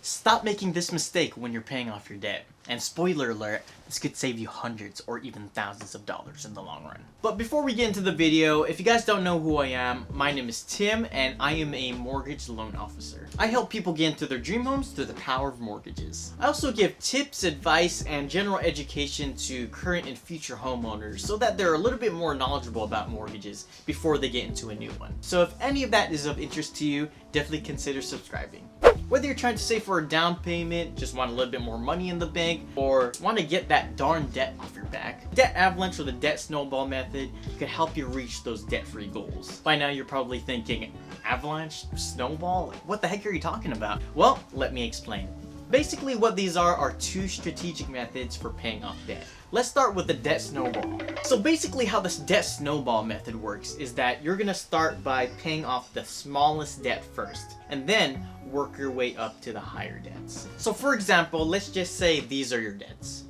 Stop making this mistake when you're paying off your debt. And spoiler alert, this could save you hundreds or even thousands of dollars in the long run. But before we get into the video, if you guys don't know who I am, my name is Tim and I am a mortgage loan officer. I help people get into their dream homes through the power of mortgages. I also give tips, advice, and general education to current and future homeowners so that they're a little bit more knowledgeable about mortgages before they get into a new one. So if any of that is of interest to you, definitely consider subscribing. Whether you're trying to save for a down payment, just want a little bit more money in the bank, or want to get that darn debt off your back, Debt Avalanche or the Debt Snowball method could help you reach those debt-free goals. By now you're probably thinking, Avalanche? Snowball? What the heck are you talking about? Well, let me explain. Basically what these are two strategic methods for paying off debt. Let's start with the Debt Snowball. So basically how this Debt Snowball method works is that you're gonna start by paying off the smallest debt first, and then work your way up to the higher debts. So for example, let's just say these are your debts.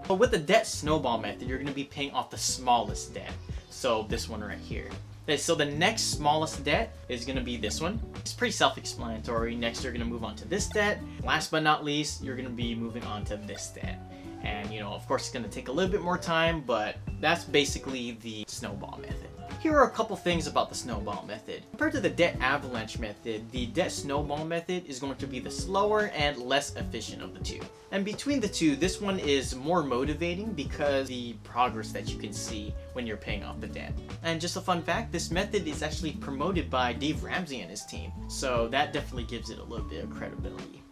But with the Debt Snowball method, you're gonna be paying off the smallest debt. So this one right here. Okay, so the next smallest debt is going to be this one. It's pretty self-explanatory. Next, you're going to move on to this debt. Last but not least, you're going to be moving on to this debt. And, you know, of course, it's going to take a little bit more time, but that's basically the snowball method. Here are a couple things about the snowball method. Compared to the Debt Avalanche method, the Debt Snowball method is going to be the slower and less efficient of the two. And between the two, this one is more motivating because the progress that you can see when you're paying off the debt. And just a fun fact, this method is actually promoted by Dave Ramsey and his team, so that definitely gives it a little bit of credibility.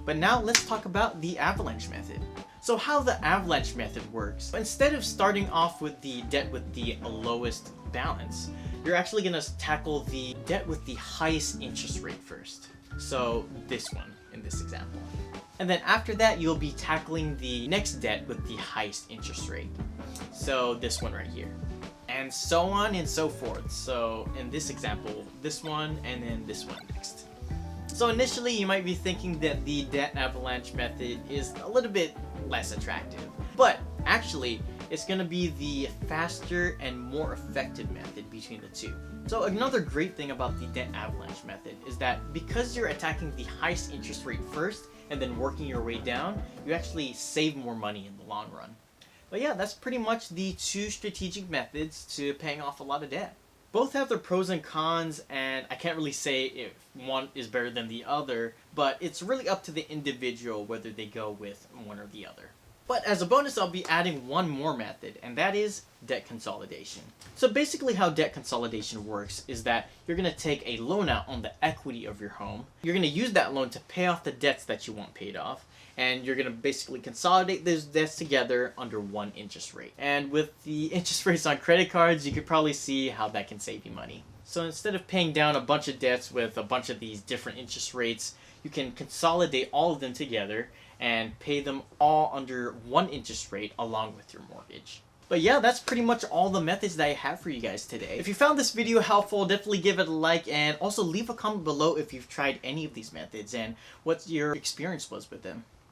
But now let's talk about the Avalanche method. So how the Avalanche method works, instead of starting off with the debt with the lowest balance, you're actually going to tackle the debt with the highest interest rate first. So this one in this example. And then after that, you'll be tackling the next debt with the highest interest rate. So this one right here. And so on and so forth. So in this example, this one and then this one next. So initially you might be thinking that the Debt Avalanche method is a little bit less attractive, but actually it's going to be the faster and more effective method between the two. So another great thing about the Debt Avalanche method is that because you're attacking the highest interest rate first and then working your way down, you actually save more money in the long run. But yeah, that's pretty much the two strategic methods to paying off a lot of debt. Both have their pros and cons, and I can't really say if one is better than the other, but it's really up to the individual whether they go with one or the other. But as a bonus, I'll be adding one more method, and that is debt consolidation. So basically how debt consolidation works is that you're going to take a loan out on the equity of your home. You're going to use that loan to pay off the debts that you want paid off, and you're going to basically consolidate those debts together under one interest rate. And with the interest rates on credit cards, you could probably see how that can save you money. So instead of paying down a bunch of debts with a bunch of these different interest rates, you can consolidate all of them together and pay them all under one interest rate along with your mortgage. But yeah, that's pretty much all the methods that I have for you guys today. If you found this video helpful, definitely give it a like and also leave a comment below if you've tried any of these methods and what your experience was with them.